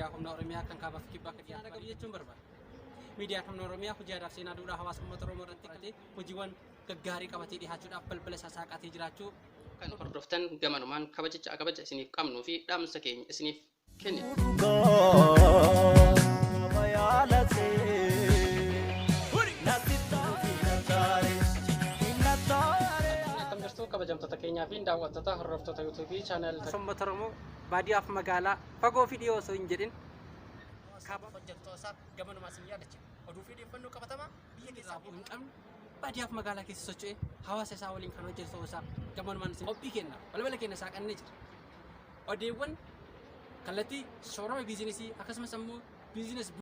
miidiyaa humna Oromiyaa kan kaabaa fi kibbaa kan dhiyaatu jechuun barbaada. Miidiyaa humna Oromiyaa hojii aadaa fi seenaa duudhaa hawaasa uummata Oromoo irratti qabatee hojiiwwan gaggaarii qabatee dhiyaachuudhaaf balbala isaa saaqatee jiraachuu kan hordoftan gamanumaan kabaja isiniif qabnuu fi dhaamsa keenya isiniif kennina. Kabajamtoota keenyaa fi daawwattoota hordoftoota YouTube channel Uummata Oromoo baadiyyaaf magaalaa fagoo fi dhiyoo osoo hin jedhin kaaba hojjettootaa gamanumaa isin yaadachiisa. Oduu fi odeeffannoo qabatamaa biyya keessaa hin qabne baadiyyaaf magaalaa keessa socho'ee hawaasa isaa waliin kan hojjetu isaa gamanumaan isin qophii kenna. Balbala keenya saaqannee jira. Odeewwan kallattii soorama biizinesii akkasumas immoo biizines